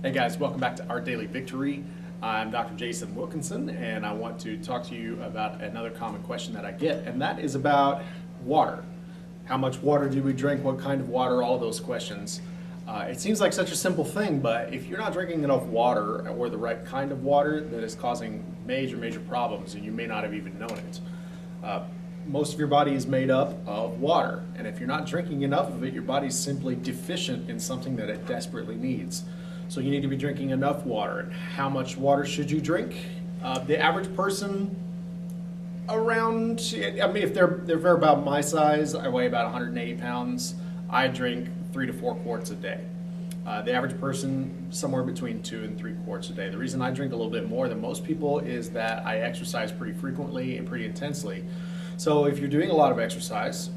Hey guys, welcome back to Our Daily Victory. I'm Dr. Jason Wilkinson, and I want to talk to you about another common question that I get, and that is about water. How much water do we drink? What kind of water? All those questions. It seems like such a simple thing, but if you're not drinking enough water or the right kind of water, that is causing major problems, and you may not have even known it. Most of your body is made up of water, and if you're not drinking enough of it, your body's simply deficient in something that it desperately needs. So you need to be drinking enough water. And how much water should you drink? The average person around, if they're about my size, I weigh about 180 pounds, I drink 3 to 4 quarts a day. The average person, somewhere between 2 and 3 quarts a day. The reason I drink a little bit more than most people is that I exercise pretty frequently and pretty intensely. So if you're doing a lot of exercise,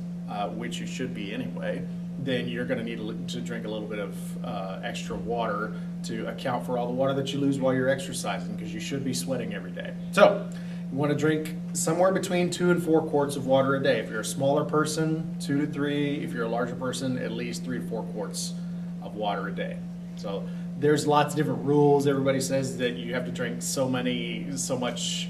which you should be anyway, then you're going to need to drink a little bit of extra water to account for all the water that you lose while you're exercising, because you should be sweating every day. So you want to drink somewhere between 2 and 4 quarts of water a day. If you're a smaller person, 2 to 3. If you're a larger person, at least 3 to 4 quarts of water a day. So there's lots of different rules. Everybody says that you have to drink so much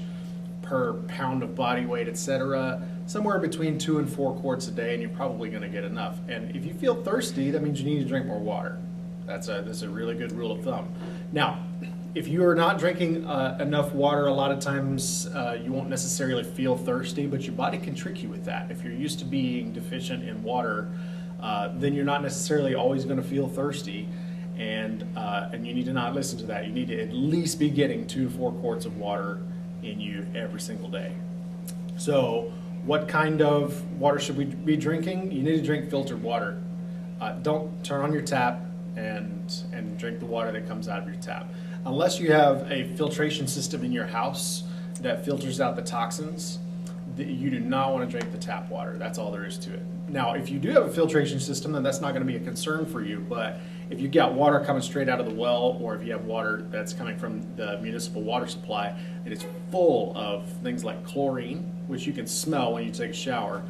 per pound of body weight, etc. Somewhere between 2 and 4 quarts a day, and you're probably going to get enough. And if you feel thirsty, that means you need to drink more water. That's a really good rule of thumb. Now, if you are not drinking enough water, a lot of times you won't necessarily feel thirsty, but your body can trick you with that. If you're used to being deficient in water, then you're not necessarily always going to feel thirsty, and you need to not listen to that. You need to at least be getting 2 to 4 quarts of water in you every single day. So what kind of water should we be drinking? You need to drink filtered water. Don't turn on your tap and drink the water that comes out of your tap. Unless you have a filtration system in your house that filters out the toxins, you do not want to drink the tap water. That's all there is to it. Now, if you do have a filtration system, then that's not going to be a concern for you. But if you've got water coming straight out of the well, or if you have water that's coming from the municipal water supply, it is full of things like chlorine, which you can smell when you take a shower,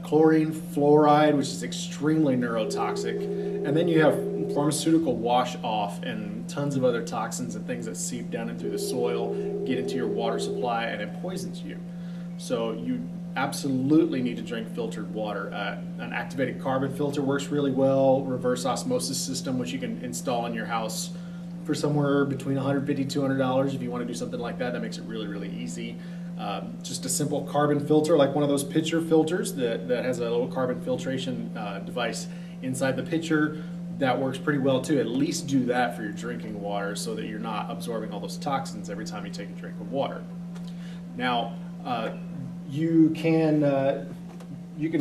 chlorine, fluoride, which is extremely neurotoxic, and then you have pharmaceutical wash off and tons of other toxins and things that seep down into the soil, get into your water supply, and it poisons you. So you absolutely need to drink filtered water. An activated carbon filter works really well. Reverse osmosis system, which you can install in your house for somewhere between $150 to $200 if you want to do something like that. That makes it really easy. Just a simple carbon filter, like one of those pitcher filters that has a little carbon filtration device inside the pitcher. That works pretty well too. At least do that for your drinking water so that you're not absorbing all those toxins every time you take a drink of water. Now, you can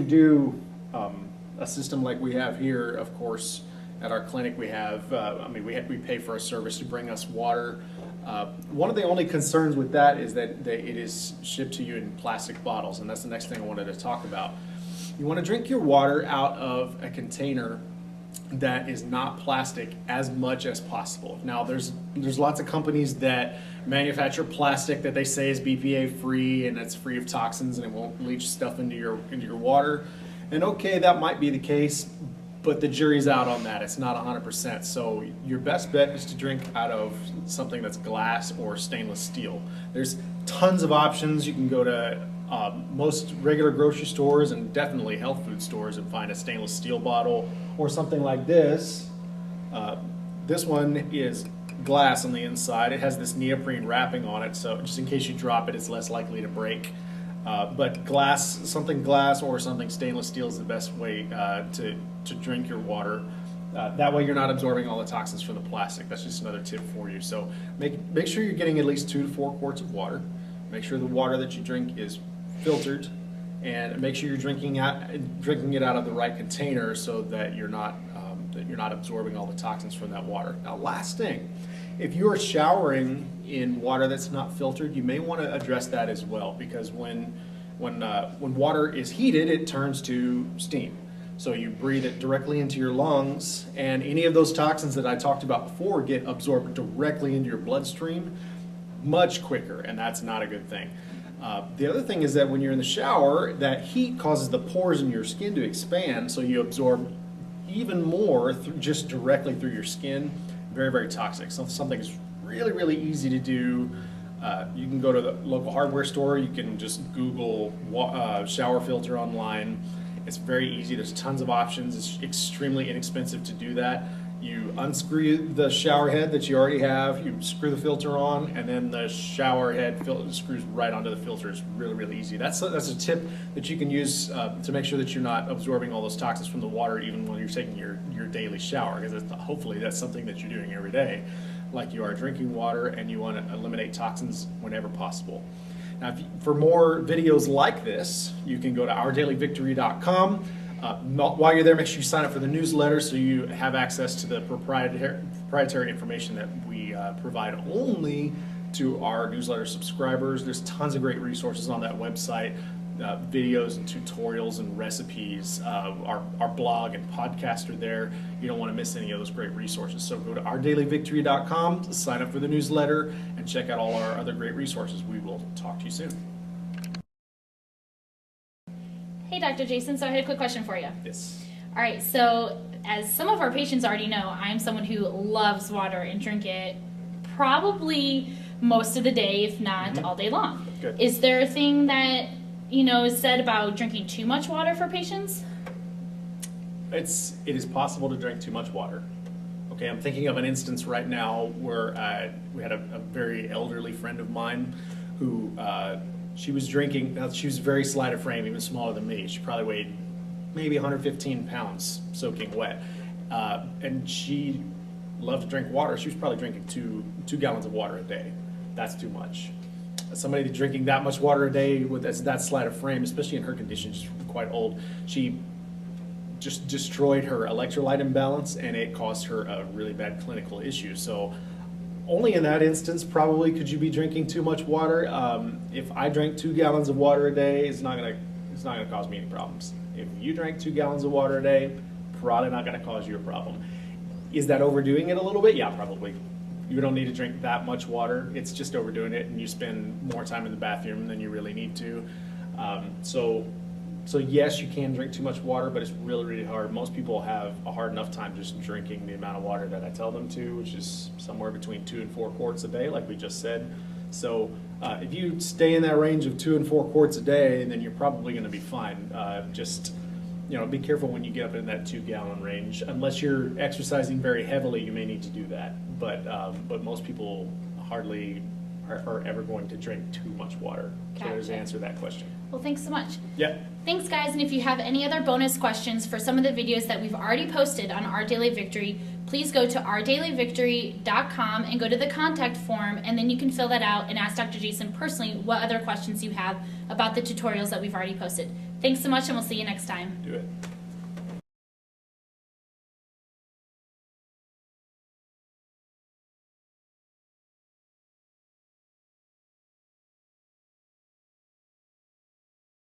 do a system like we have here. Of course, at our clinic we have, we pay for a service to bring us water. One of the only concerns with that is that it is shipped to you in plastic bottles, and that's the next thing I wanted to talk about. You want to drink your water out of a container that is not plastic as much as possible. Now, there's lots of companies that manufacture plastic that they say is BPA free and it's free of toxins and it won't leach stuff into your water. And okay, that might be the case, but the jury's out on that. It's not 100%. So your best bet is to drink out of something that's glass or stainless steel. There's tons of options. You can go to most regular grocery stores and definitely health food stores and find a stainless steel bottle or something like this. This one is glass on the inside. It has this neoprene wrapping on it, so just in case you drop it, it's less likely to break. But something glass or something stainless steel is the best way to drink your water. That way you're not absorbing all the toxins from the plastic. That's just another tip for you. So make sure you're getting at least 2 to 4 quarts of water. Make sure the water that you drink is filtered, and make sure you're drinking it out of the right container so that you're not absorbing all the toxins from that water. Now, last thing, if you are showering in water that's not filtered, you may want to address that as well, because when water is heated, it turns to steam. So you breathe it directly into your lungs, and any of those toxins that I talked about before get absorbed directly into your bloodstream much quicker, and that's not a good thing. The other thing is that when you're in the shower, that heat causes the pores in your skin to expand, so you absorb even more just directly through your skin very, very toxic. So something is really, really easy to do. You can go to the local hardware store. You can just Google shower filter online. It's very easy. There's tons of options. It's extremely inexpensive to do that. You unscrew the shower head that you already have, you screw the filter on, and then the shower head screws right onto the filter. It's really, really easy. That's a tip that you can use to make sure that you're not absorbing all those toxins from the water even when you're taking your daily shower, because hopefully that's something that you're doing every day, like you are drinking water, and you want to eliminate toxins whenever possible. Now, for more videos like this, you can go to OurDailyVictory.com. While you're there, make sure you sign up for the newsletter so you have access to the proprietary information that we provide only to our newsletter subscribers. There's tons of great resources on that website, videos and tutorials and recipes. Our blog and podcast are there. You don't want to miss any of those great resources. So go to OurDailyVictory.com, sign up for the newsletter, and check out all our other great resources. We will talk to you soon. Hey, Dr. Jason, so I had a quick question for you. Yes. All right, so as some of our patients already know, I am someone who loves water and drink it probably most of the day, if not all day long. Good. Is there a thing that, is said about drinking too much water for patients? It is possible to drink too much water. Okay, I'm thinking of an instance right now where we had a very elderly friend of mine who she was drinking. Now, she was very slight of frame, even smaller than me. She probably weighed maybe 115 pounds soaking wet. And she loved to drink water. She was probably drinking two gallons of water a day. That's too much. Somebody drinking that much water a day with that slight of frame, especially in her condition, she's quite old, she just destroyed her electrolyte imbalance, and it caused her a really bad clinical issue. So only in that instance probably could you be drinking too much water. If I drank 2 gallons of water a day, it's not gonna cause me any problems. If you drank 2 gallons of water a day, probably not gonna cause you a problem. Is that overdoing it a little bit? Yeah, probably. You don't need to drink that much water. It's just overdoing it, and you spend more time in the bathroom than you really need to. So yes, you can drink too much water, but it's really, really hard. Most people have a hard enough time just drinking the amount of water that I tell them to, which is somewhere between 2 and 4 quarts a day, like we just said. So if you stay in that range of 2 and 4 quarts a day, then you're probably going to be fine. Just be careful when you get up in that 2-gallon range. Unless you're exercising very heavily, you may need to do that. But most people hardly are ever going to drink too much water. Gotcha. So there's the answer to that question. Well, thanks so much. Yeah. Thanks, guys. And if you have any other bonus questions for some of the videos that we've already posted on Our Daily Victory, please go to OurDailyVictory.com and go to the contact form, and then you can fill that out and ask Dr. Jason personally what other questions you have about the tutorials that we've already posted. Thanks so much, and we'll see you next time. Do it.